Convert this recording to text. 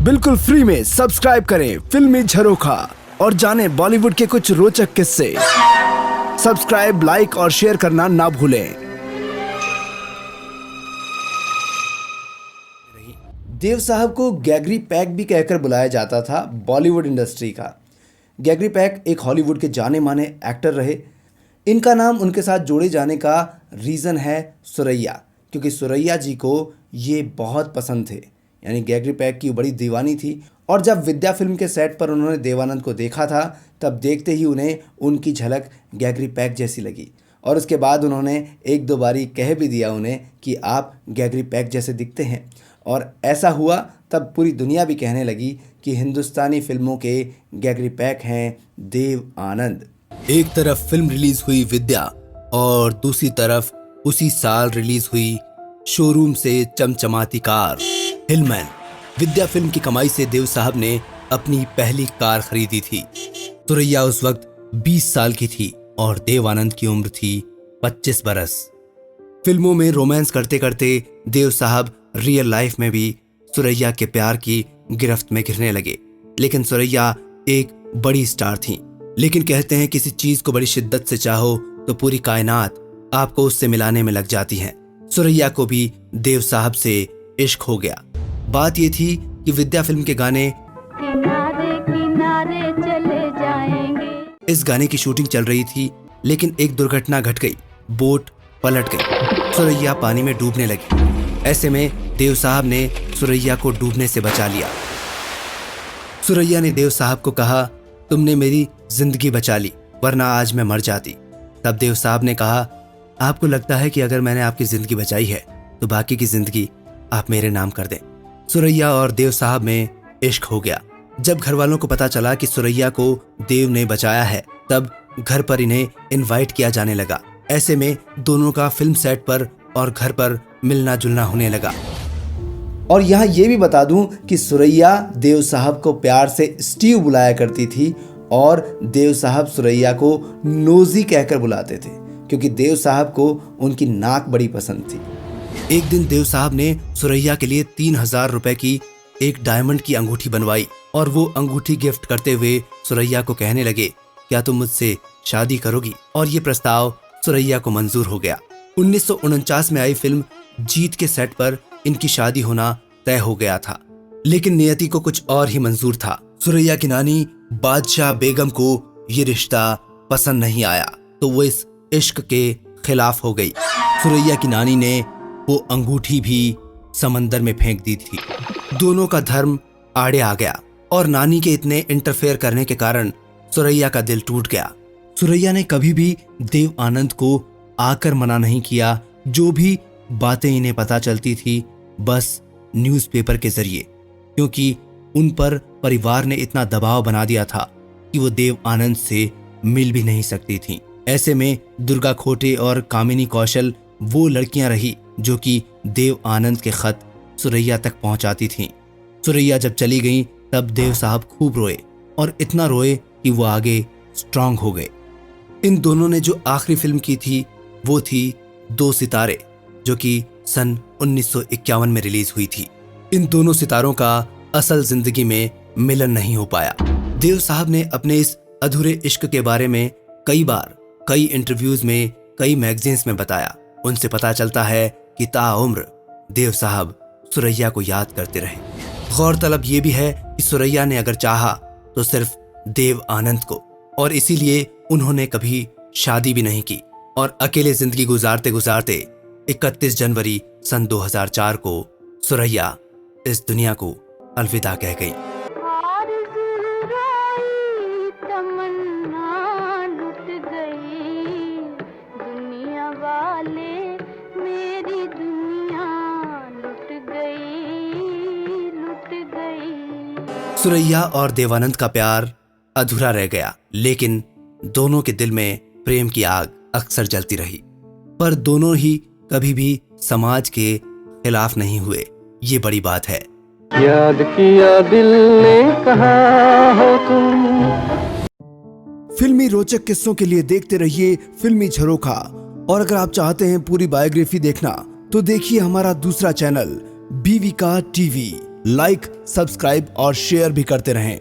बिल्कुल फ्री में सब्सक्राइब करें फिल्मी झरोखा और जानें बॉलीवुड के कुछ रोचक किस्से। सब्सक्राइब, लाइक और शेयर करना ना भूलें। देव साहब को गैगरी पैक भी कहकर बुलाया जाता था बॉलीवुड इंडस्ट्री का। गैगरी पैक एक हॉलीवुड के जाने माने एक्टर रहे। इनका नाम उनके साथ जोड़े जाने का रीज़न है सुरैया, क्योंकि सुरैया जी को ये बहुत पसंद थे। यानी गैगरी पैक की बड़ी दीवानी थी और जब विद्या फिल्म के सेट पर उन्होंने देवानंद को देखा था तब देखते ही उन्हें उनकी झलक गैगरी पैक जैसी लगी और उसके बाद उन्होंने एक दो बारी कह भी दिया उन्हें कि आप गैगरी पैक जैसे दिखते हैं। और ऐसा हुआ तब पूरी दुनिया भी कहने लगी कि हिंदुस्तानी फिल्मों के गैगरी पैक हैं देव आनंद। एक तरफ फिल्म रिलीज हुई विद्या और दूसरी तरफ उसी साल रिलीज हुई शोरूम से चमचमाती कार हिलमैन। विद्या फिल्म की कमाई से देव साहब ने अपनी पहली कार खरीदी थी। सुरैया उस वक्त 20 साल की थी और देव आनंद की उम्र थी 25 बरस। फिल्मों में रोमांस करते करते देव साहब रियल लाइफ में भी सुरैया के प्यार की गिरफ्त में घिरने लगे। लेकिन सुरैया एक बड़ी स्टार थी। लेकिन कहते हैं किसी चीज को बड़ी शिद्दत से चाहो तो पूरी कायनात आपको उससे मिलाने में लग जाती है। सुरैया को भी देव साहब से इश्क हो गया। बात ये थी कि विद्या फिल्म के गाने किनारे किनारे चले जाएंगे, इस गाने की शूटिंग चल रही थी, लेकिन एक दुर्घटना घट गई। बोट पलट गई, सुरैया पानी में डूबने लगी। ऐसे में देव साहब ने सुरैया को डूबने से बचा लिया। सुरैया ने देव साहब को कहा, तुमने मेरी जिंदगी बचा ली, वरना आज मैं मर जाती। तब देव साहब ने कहा, आपको लगता है कि अगर मैंने आपकी जिंदगी बचाई है तो बाकी की जिंदगी आप मेरे नाम कर दें। सुरैया और देव साहब में इश्क हो गया। जब घर वालों को पता चला कि सुरैया को देव ने बचाया है तब घर पर इन्हें इनवाइट किया जाने लगा। ऐसे में दोनों का फिल्म सेट पर और घर पर मिलना जुलना होने लगा। और यहाँ ये भी बता दूं कि सुरैया देव साहब को प्यार से स्टीव बुलाया करती थी और देव साहब सुरैया को नोजी कहकर बुलाते थे, क्योंकि देव साहब को उनकी नाक बड़ी पसंद थी। एक दिन देव साहब ने सुरैया के लिए 3000 रुपए की एक डायमंड की अंगूठी बनवाई और वो अंगूठी गिफ्ट करते हुए सुरैया को कहने लगे, क्या तुम मुझसे शादी करोगी? और ये प्रस्ताव सुरैया को मंजूर हो गया। 1949 में आई फिल्म जीत के सेट पर इनकी शादी होना तय हो गया था, लेकिन नियति को कुछ और ही मंजूर था। सुरैया की नानी बादशाह बेगम को ये रिश्ता पसंद नहीं आया तो वो इस इश्क के खिलाफ हो गई। सुरैया की नानी ने वो अंगूठी भी समंदर में फेंक दी थी। दोनों का धर्म आड़े आ गया और नानी के इतने इंटरफेयर करने के कारण सुरैया का दिल टूट गया। सुरैया ने कभी भी देव आनंद को आकर मना नहीं किया। जो भी बातें इन्हें पता चलती थी बस न्यूज़पेपर के जरिए, क्योंकि उन पर परिवार ने इतना दबाव बना दिया था कि वो देव आनंद से मिल भी नहीं सकती थीं। ऐसे में दुर्गा खोटे और कामिनी कौशल वो लड़कियां रही जो कि देव आनंद के खत सुरैया तक पहुंचाती थीं। सुरैया जब चली गई तब देव साहब खूब रोए और इतना रोए कि वो आगे स्ट्रांग हो गए। इन दोनों ने जो आखिरी फिल्म की थी वो थी दो सितारे, जो कि सन 1951 में रिलीज हुई थी। इन दोनों सितारों का असल जिंदगी में मिलन नहीं हो पाया। देव साहब ने अपने इस अधूरे इश्क के बारे में कई बार कई इंटरव्यूज में कई मैगजीन्स में बताया। उनसे पता चलता है कि ताउम्र देव साहब सुरैया को याद करते रहे। गौरतलब ये भी है कि सुरैया ने अगर चाहा तो सिर्फ देव आनंद को, और इसीलिए उन्होंने कभी शादी भी नहीं की और अकेले जिंदगी गुजारते गुजारते 31 जनवरी सन 2004 को सुरैया इस दुनिया को अलविदा कह गई। तमन्ना लुट गई, दुनिया वाले मेरी दुनिया लुट गई, लुट गई। सुरैया और देवानंद का प्यार अधूरा रह गया, लेकिन दोनों के दिल में प्रेम की आग अक्सर जलती रही। पर दोनों ही कभी भी समाज के खिलाफ नहीं हुए, ये बड़ी बात है। याद किया दिल ने कहा हो तुम। फिल्मी रोचक किस्सों के लिए देखते रहिए फिल्मी झरोखा। और अगर आप चाहते हैं पूरी बायोग्राफी देखना तो देखिए हमारा दूसरा चैनल बीवी का टीवी। लाइक, सब्सक्राइब और शेयर भी करते रहें।